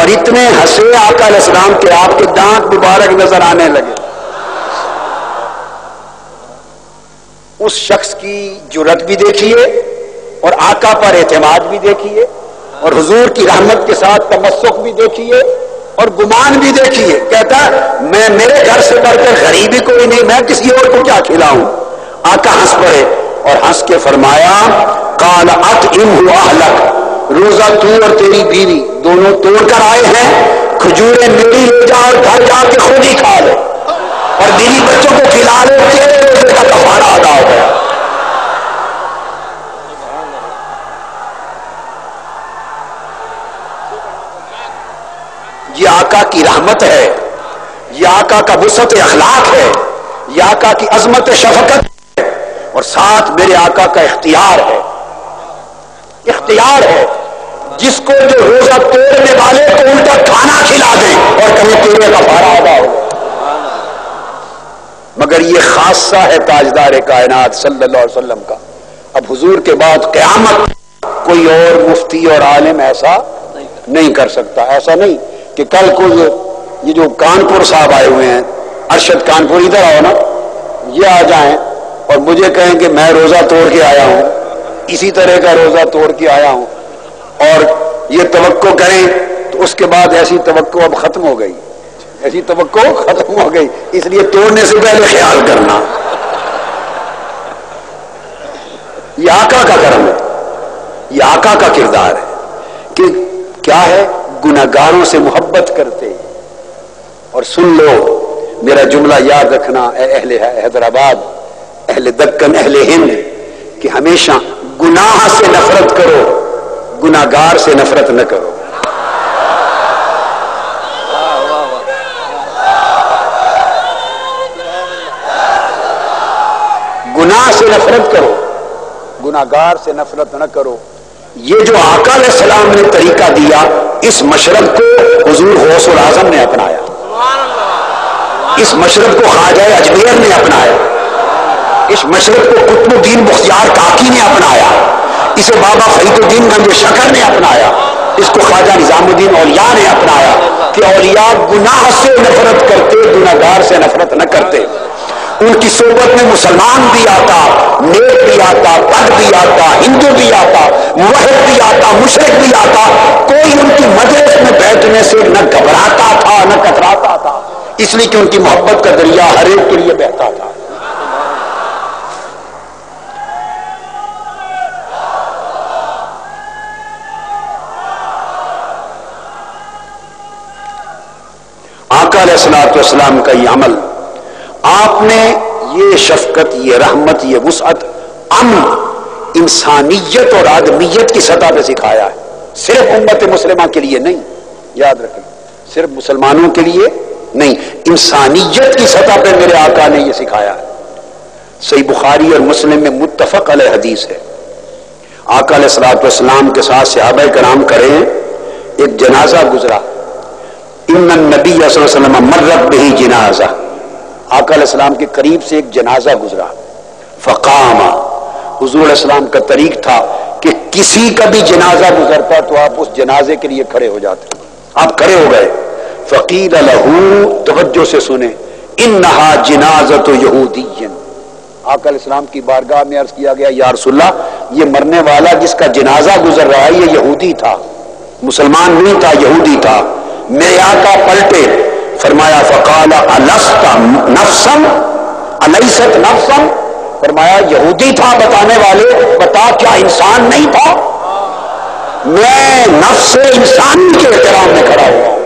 اور اتنے ہنسے آقا علیہ السلام کے آپ کے دانت مبارک نظر آنے لگے. اس شخص کی جرأت بھی دیکھیے اور آقا پر اعتماد بھی دیکھیے اور حضور کی رحمت کے ساتھ تمسک بھی دیکھیے اور گمان بھی دیکھیے. کہتا میں میرے گھر سے بڑھ کر غریبی کوئی نہیں, میں کسی اور کو کیا کھلاؤں. آقا ہنس پڑے اور ہنس کے فرمایا قال اطعمہ اہلک, روزہ تو اور تیری بیوی دونوں توڑ کر آئے ہیں, کھجوریں میری لے جا اور گھر جا کے خود ہی کھا لے اور بیوی بچوں کو کھلا لے, تیرے روزے کا کفارہ ادا ہو گیا. یہ آقا کی رحمت ہے, یہ آقا کا وسعت اخلاق ہے, یہ آقا کی عظمت شفقت ہے, اور ساتھ میرے آقا کا اختیار ہے. اختیار ہے جس کو جو روزہ توڑنے والے کو الٹا کھانا کھلا دیں اور کہیں تیرے کفارہ ادا ہو. مگر یہ خاصہ ہے تاجدار کائنات صلی اللہ علیہ وسلم کا. اب حضور کے بعد قیامت کوئی اور مفتی اور عالم ایسا نہیں کر سکتا. ایسا نہیں کہ کل کو یہ جو کانپور صاحب آئے ہوئے ہیں, ارشد کانپور, ادھر آؤ نا, یہ آ جائیں اور مجھے کہیں کہ میں روزہ توڑ کے آیا ہوں, اسی طرح کا روزہ توڑ کے آیا ہوں, اور یہ توقع کریں تو اس کے بعد ایسی توقع اب ختم ہو گئی, ایسی توقع ختم ہو گئی. اس لیے توڑنے سے پہلے خیال کرنا. یہ آقا کا کرم ہے, یہ آقا کا کردار ہے کہ کیا ہے, گناہگاروں سے محبت کرتے. اور سن لو میرا جملہ یاد رکھنا اے اہل حیدرآباد, اہل دکن, اہل ہند, کہ ہمیشہ گناہ سے نفرت کرو, گناہگار سے نفرت نہ کرو. گناہ سے نفرت کرو, گناہگار سے نفرت نہ کرو. یہ جو آقا علیہ السلام نے طریقہ دیا, اس مشرب کو حضور غوث العظم نے اپنایا, اس مشرب کو خواجہ اجمیر نے اپنایا, اس مشرب کو قطب الدین بختیار کاکی نے اپنایا, اسے بابا فرید الدین گنج شکر نے اپنایا, اس کو خواجہ نظام الدین اولیاء نے اپنایا کہ اولیاء گناہ سے نفرت کرتے, گناہگار سے نفرت نہ کرتے. ان کی صحبت میں مسلمان بھی آتا, نیک بھی آتا, بد بھی آتا, ہندو بھی آتا, موحد بھی آتا, مشرک بھی آتا, کوئی ان کی مجلس میں بیٹھنے سے نہ گھبراتا تھا نہ کتراتا تھا, اس لیے کہ ان کی محبت کا دریا ہر ایک کے لیے بہتا تھا. آقا علیہ الصلوۃ والسلام کا یہ عمل, آپ نے یہ شفقت, یہ رحمت, یہ وسعت, امن انسانیت اور آدمیت کی سطح پہ سکھایا ہے. صرف امت مسلمہ کے لیے نہیں, یاد رکھیں, صرف مسلمانوں کے لیے نہیں, انسانیت کی سطح پہ میرے آقا نے یہ سکھایا ہے. صحیح بخاری اور مسلم میں متفق علیہ حدیث ہے. آقا علیہ الصلوۃ والسلام کے ساتھ صحابہ کرام کرے ہیں, ایک جنازہ گزرا. ان النبی صلی اللہ علیہ وسلم مرت بہ جنازہ, آقا علیہ السلام کے قریب سے ایک جنازہ گزرا. فقام, حضور علیہ السلام کا طریق تھا کہ کسی کا بھی جنازہ گزرتا تو آپ اس جنازے کے لیے کھڑے ہو جاتے. آپ کھڑے ہو گئے. فقیل لہ, توجہ سے سنیں, انہا جنازۃ یہودی. آقا علیہ السلام کی بارگاہ میں عرض کیا گیا, یا رسول اللہ, یہ مرنے والا جس کا جنازہ گزر رہا ہے یہ یہودی تھا, مسلمان نہیں تھا, یہودی تھا. میرے آقا پلٹے, فرمایا فقال الست نفسا الیست نفسا, فرمایا یہودی تھا بتانے والے, بتا کیا انسان نہیں تھا؟ میں نفس انسانی کے احترام میں کھڑا ہوا.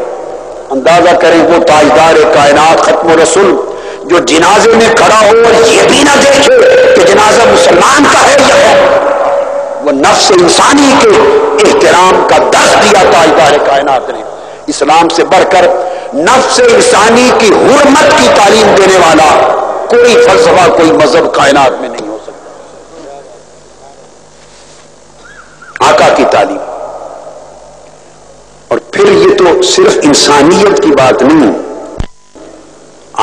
اندازہ کریں وہ تاجدار کائنات ختم رسول جو جنازے میں کھڑا ہو اور یہ بھی نہ دیکھے کہ جنازہ مسلمان کا ہے یا ہے, وہ نفس انسانی کے احترام کا درس دیا تاجدار کائنات نے. اسلام سے بڑھ کر نفس انسانی کی حرمت کی تعلیم دینے والا کوئی فلسفہ, کوئی مذہب کائنات میں نہیں ہو سکتا. آقا کی تعلیم. اور پھر یہ تو صرف انسانیت کی بات نہیں,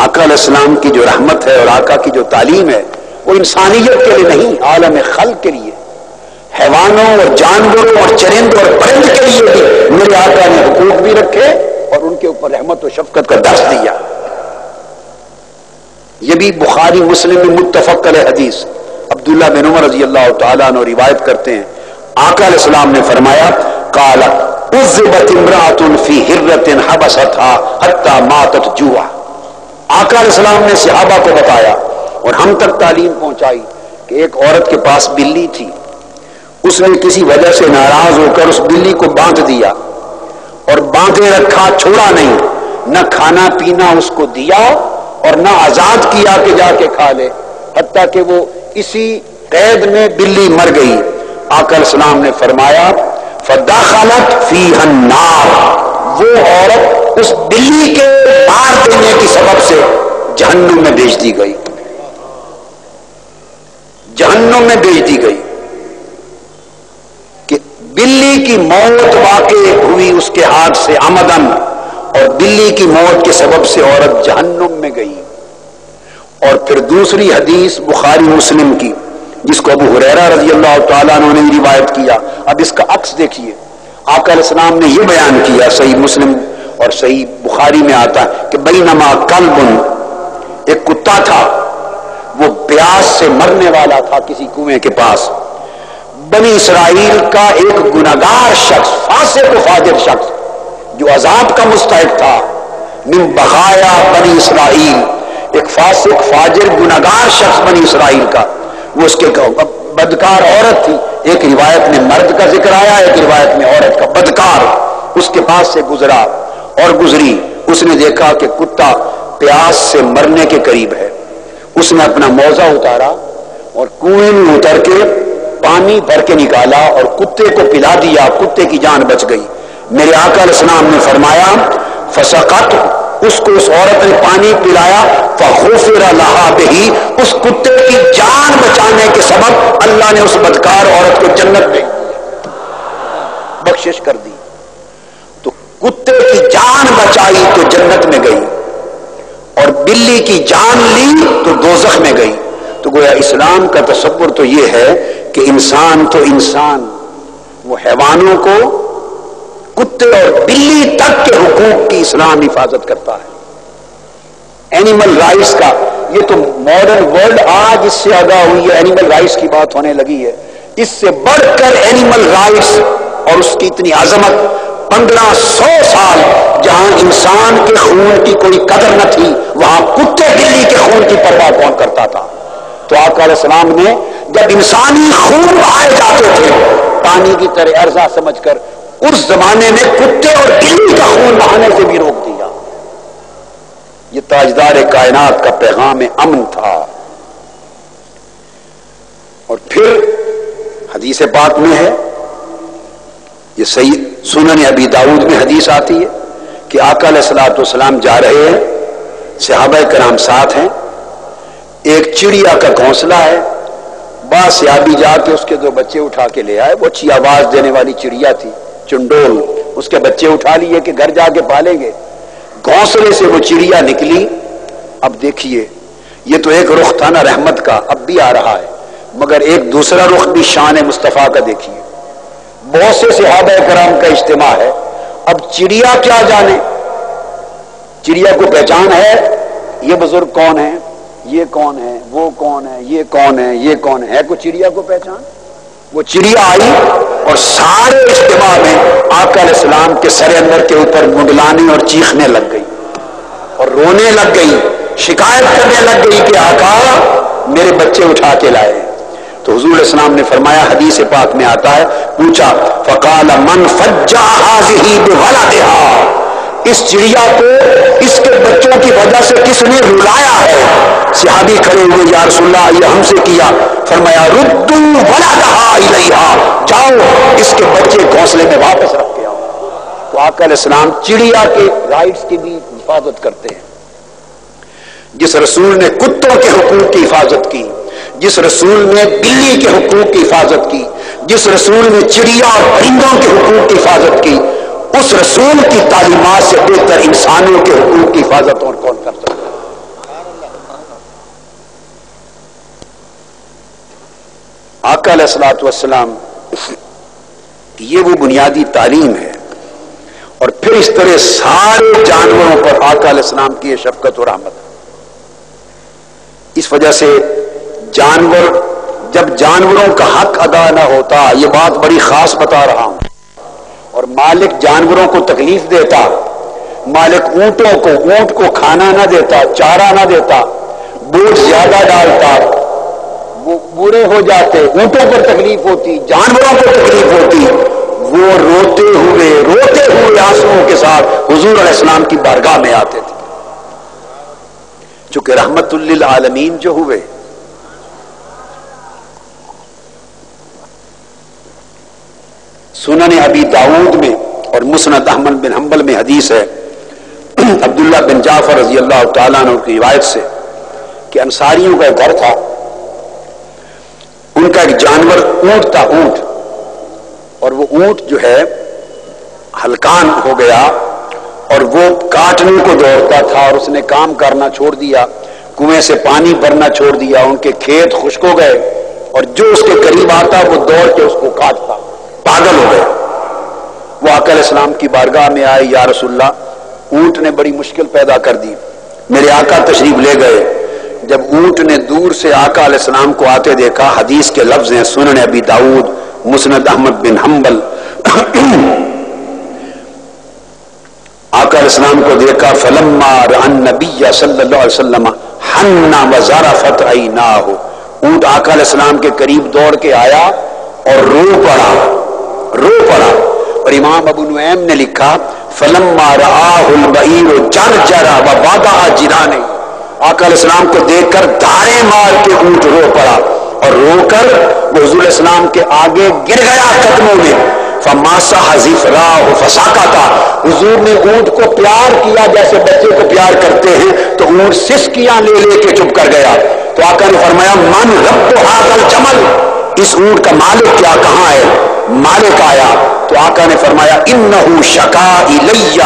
آقا علیہ السلام کی جو رحمت ہے اور آقا کی جو تعلیم ہے وہ انسانیت کے لیے نہیں, عالم خلق کے لیے, حیوانوں اور جانوروں اور چرند اور پرند کے لیے بھی میرے آقا نے حقوق بھی رکھے پر رحمت و شفقت کا درس دیا. یہ بھی بخاری مسلم میں متفق علیہ حدیث. عبداللہ بن عمر رضی اللہ تعالیٰ عنہ روایت کرتے ہیں آقا علیہ السلام نے فرمایا قال عذبت امرأۃ فی ہرۃ حبستها حتی ماتت جوعا. آقا علیہ السلام نے صحابہ کو بتایا اور ہم تک تعلیم پہنچائی کہ ایک عورت کے پاس بلی تھی, اس نے کسی وجہ سے ناراض ہو کر اس بلی کو باندھ دیا اور باندھے رکھا, چھوڑا نہیں, نہ کھانا پینا اس کو دیا اور نہ آزاد کیا کہ جا کے کھا لے, حتیٰ کہ وہ اسی قید میں بلی مر گئی. آقا علیہ السلام نے فرمایا فدخلت فیہا النار, وہ عورت اس بلی کے مار دینے کی سبب سے جہنم میں بھیج دی گئی, جہنم میں بھیج دی گئی. کہ بلی کی موت واقع ہوئی اس کے ہاتھ سے عمدن, اور بلی کی موت کے سبب سے عورت جہنم میں گئی. اور پھر دوسری حدیث بخاری مسلم کی جس کو ابو ہریرہ رضی اللہ تعالیٰ عنہ نے روایت کیا. اب اس کا عکس دیکھیے, آقا علیہ السلام نے یہ بیان کیا, صحیح مسلم اور صحیح بخاری میں آتا ہے کہ بینما کلب, ایک کتا تھا, وہ پیاس سے مرنے والا تھا کسی کنویں کے پاس. بنی اسرائیل کا ایک گناہگار شخص, فاسق و فاجر شخص جو عذاب کا مستحق تھا, من بقایا بنی اسرائیل, ایک فاسق فاجر گناہگار شخص بنی اسرائیل کا, وہ اس کے بدکار عورت تھی. ایک روایت میں مرد کا ذکر آیا, ایک روایت میں عورت کا. بدکار اس کے پاس سے گزرا اور گزری, اس نے دیکھا کہ کتا پیاس سے مرنے کے قریب ہے. اس نے اپنا موزہ اتارا اور کنویں میں اتر کے پانی بھر کے نکالا اور کتے کو پلا دیا, کتے کی جان بچ گئی. میرے آقا علیہ السلام نے فرمایا فسقط, اس کو اس عورت نے پانی پلایا, فغفر لها بہ, اس کتے کی جان بچانے کے سبب اللہ نے اس بدکار عورت کو جنت میں بخشش کر دی. تو کتے کی جان بچائی تو جنت میں گئی, اور بلی کی جان لی تو دوزخ میں گئی. تو گویا اسلام کا تصور تو یہ ہے کہ انسان تو انسان, وہ حیوانوں کو, کتے اور بلی تک کے حقوق کی اسلام حفاظت کرتا ہے. اینیمل رائٹس کا, یہ تو ماڈرن ورلڈ آج اس سے آگاہ ہوئی ہے, اینیمل رائٹس کی بات ہونے لگی ہے. اس سے بڑھ کر اینیمل رائٹس اور اس کی اتنی عظمت, 1500 سال جہاں انسان کے خون کی کوئی قدر نہ تھی, وہاں کتے بلی کے خون کی پرواہ کون کرتا تھا. تو آقا علیہ السلام نے جب انسانی خون بہائے جاتے تھے پانی کی طرح ارزا سمجھ کر, اس زمانے میں کتے اور بلی کا خون بہانے سے بھی روک دیا. یہ تاجدار کائنات کا پیغام امن تھا. اور پھر حدیث پاک میں ہے, یہ صحیح سنن ابی داؤد میں حدیث آتی ہے کہ آقا علیہ الصلوۃ والسلام جا رہے ہیں, صحابہ کرام ساتھ ہیں, ایک چڑیا کا گھونسلہ ہے, بعض صحابی جا کے اس کے 2 بچے اٹھا کے لے آئے. وہ اچھی آواز دینے والی چڑیا تھی, چنڈول, اس کے بچے اٹھا لیے کہ گھر جا کے پالیں گے. گھونسلے سے وہ چڑیا نکلی. اب دیکھیے, یہ تو ایک رخ تھا نا رحمت کا, اب بھی آ رہا ہے, مگر ایک دوسرا رخ بھی شان مصطفیٰ کا دیکھیے. بہت سے صحابہ کرام کا اجتماع ہے. اب چڑیا کیا جانے, چڑیا کو پہچان ہے, یہ بزرگ کون ہے, یہ کون ہے, وہ کون ہے, یہ کون ہے, یہ کون ہے کوئی چڑیا کو پہچان. وہ چڑیا آئی اور سارے اجتماع میں آقا علیہ السلام کے سر انور کے اوپر منڈلانے اور چیخنے لگ گئی اور رونے لگ گئی, شکایت کرنے لگ گئی کہ آقا میرے بچے اٹھا کے لائے. تو حضور علیہ السلام نے فرمایا, حدیث پاک میں آتا ہے, پوچھا فقال من فجع هذه بولدها, اس چڑیا کو اس کے بچوں کی وجہ سے کس نے رلایا ہے. صحابی کھڑے ہوئے, یا رسول اللہ یہ ہم سے کیا. فرمایا ردوا ولدها الیہا, جاؤ اس کے بچے گھونسلے میں واپس رکھ کے آؤ. تو آقا علیہ السلام چڑیا کے رائٹس کی بھی حفاظت کرتے ہیں. جس رسول نے کتوں کے حقوق کی حفاظت کی, جس رسول نے بلی کے حقوق کی حفاظت کی, جس رسول نے چڑیا اور پرندوں کے حقوق کی حفاظت کی, اس رسول کی تعلیمات سے بہتر انسانوں کے حقوق کی حفاظت اور کون کر سکتا ہے. آقا علیہ الصلوۃ والسلام, یہ وہ بنیادی تعلیم ہے. اور پھر اس طرح سارے جانوروں پر آقا علیہ السلام کی یہ شفقت و رحمت. اس وجہ سے جب جانوروں کا حق ادا نہ ہوتا، یہ بات بڑی خاص بتا رہا ہوں، اور مالک جانوروں کو تکلیف دیتا، مالک اونٹ کو کھانا نہ دیتا، چارہ نہ دیتا، بوجھ زیادہ ڈالتا، وہ برے ہو جاتے، اونٹوں پر تکلیف ہوتی، جانوروں کو تکلیف ہوتی، وہ روتے ہوئے آنسوؤں کے ساتھ حضور علیہ السلام کی بارگاہ میں آتے تھے. چونکہ رحمت للعالمین جو ہوئے، سنن ابی داؤد میں اور مسند احمد بن حنبل میں حدیث ہے عبداللہ بن جعفر رضی اللہ تعالیٰ عنہ کی روایت سے کہ انصاریوں کا گھر تھا، ان کا ایک جانور اونٹ تھا، اونٹ، اور وہ اونٹ جو ہے ہلکان ہو گیا اور وہ کاٹنے کو دوڑتا تھا، اور اس نے کام کرنا چھوڑ دیا، کنویں سے پانی بھرنا چھوڑ دیا، ان کے کھیت خشک ہو گئے، اور جو اس کے قریب آتا وہ دوڑ کے اس کو کاٹتا، پاگل ہو گیا. وہ آقا علیہ السلام کی بارگاہ میں آئے، یا رسول اللہ اونٹ نے بڑی مشکل پیدا کر دی. میرے آقا تشریف لے گئے. جب اونٹ نے دور سے آقا علیہ السلام کو آتے دیکھا، حدیث کے لفظ ہیں سنن ابی داؤد مسند احمد بن حنبل، آقا علیہ السلام کو دیکھا، فلما رأى النبی صلی اللہ علیہ وسلم حن وزرفت عیناہ، اونٹ آقا علیہ السلام کے قریب دوڑ کے آیا اور رو پڑا. اور امام ابو نعیم نے لکھا فلما رآہ البعیر جرجر ووضع جرانہ، آقا علیہ السلام کو دیکھ کر دھارے مار کے اونٹ رو پڑا، اور رو کر وہ حضور علیہ السلام کے آگے گر گیا قدموں میں. فماسح ظفراه فسکت، حضور نے اونٹ کو پیار کیا جیسے بچے کو پیار کرتے ہیں، تو اونٹ سسکیاں لے کے چپ کر گیا. تو آقا نے فرمایا من رب هذا الجمل، اس اونٹ کا مالک کیا کہاں ہے؟ مالک آیا تو آقا نے فرمایا انہ شکا الی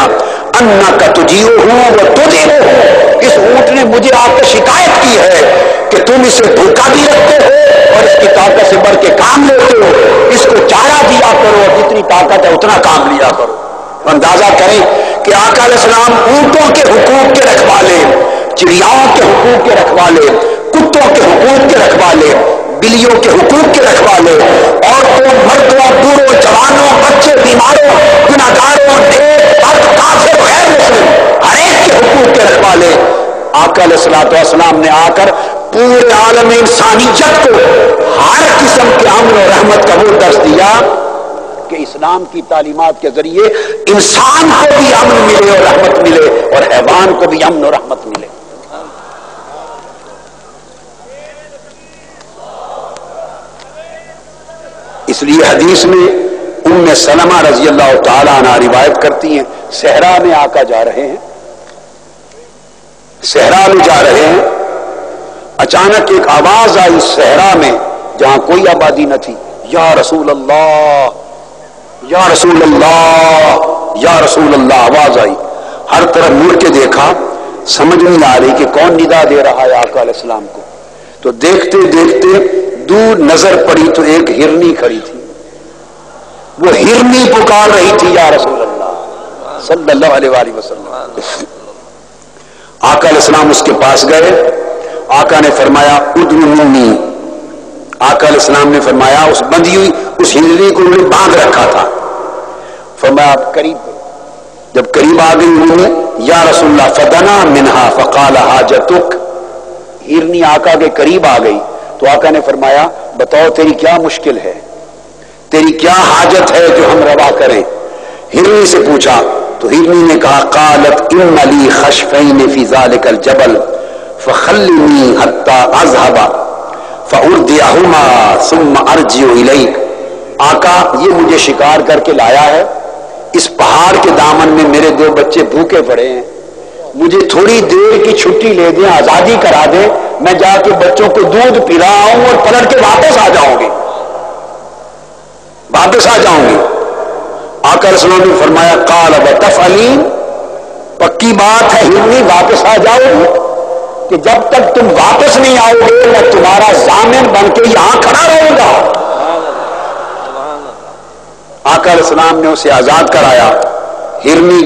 انک تجیعہ وتدعمہ، اس اونٹ نے مجھے آ کر شکایت کی ہے کہ تم اسے بھوکا بھی رکھتے ہو اور اس کی طاقت سے بڑھ کے کام لیتے ہو، اس کو چارہ دیا کرو اور جتنی طاقت ہے اتنا کام لیا کرو. اندازہ کریں کہ آقا علیہ السلام اونٹوں کے حقوق کے رکھوالے، چڑیاؤں کے حقوق کے رکھوالے، کتوں کے حقوق کے رکھوالے، بلیوں کے حقوق کے رکھوالے، عورتوں، مردوں، بوڑھوں، جوانوں، بچے، بیماروں، گناہگاروں، نیک، بد، کافر، غیر مسلم، ہر ایک کے حقوق کے رکھوالے. آقا علیہ السلام نے آ کر پورے عالم انسانیت کو ہر قسم کے امن و رحمت کا وہ درس دیا کہ اسلام کی تعلیمات کے ذریعے انسان کو بھی امن ملے اور رحمت ملے، اور حیوان کو بھی امن و رحمت ملے. اس لیے حدیث میں ام سلمہ رضی اللہ تعالی عنہ روایت کرتی ہیں، صحرا میں آقا جا رہے ہیں، صحرا میں جا رہے ہیں، اچانک ایک آواز آئی صحرا میں جہاں کوئی آبادی نہ تھی، یا رسول اللہ، یا رسول اللہ، یا رسول اللہ، آواز آئی. ہر طرف مڑ کے دیکھا، سمجھ نہیں آ رہی کہ کون ندا دے رہا ہے آقا علیہ السلام کو. تو دیکھتے دیکھتے دور نظر پڑی تو ایک ہرنی کھڑی تھی، وہ ہرنی پکار رہی تھی یا رسول اللہ صلی اللہ علیہ وآلہ وسلم. آقا علیہ السلام اس کے پاس گئے، آقا نے فرمایا ادعونی، آقا علیہ السلام نے فرمایا اس بندھی ہوئی اس ہرنی کو انہوں نے باندھ رکھا تھا، فرمایا آپ قریب، جب قریب آ گئی انہوں نے یا رسول اللہ فدنا منہا فقال حاجتک، ہرنی آقا کے قریب آ گئی تو آقا نے فرمایا بتاؤ تیری کیا مشکل ہے، تیری کیا حاجت ہے جو ہم روا کریں. ہرنی سے پوچھا تو ہرنی نے کہا قالت ان لی خشفین فی ذلک الجبل فخلنی حتی اذهب فاردعهما ثم ارجع الیک، آقا یہ مجھے شکار کر کے لایا ہے، اس پہاڑ کے دامن میں میرے دو بچے بھوکے پڑے ہیں، مجھے تھوڑی دیر کی چھٹی لے دیں، آزادی کرا دیں، میں جا کے بچوں کو دودھ پلاؤں اور پلٹ کے واپس آ جاؤں گی، واپس آ جاؤں گی. آقا رسول اللہ نے فرمایا قال وتفعلین، پکی بات ہے ہرنی واپس آ جاؤ گی، کہ جب تک تم واپس نہیں آؤ گے میں تمہارا ضامن بن کے یہاں کھڑا رہوں گا. آقا علیہ السلام نے اسے آزاد کرایا، ہرنی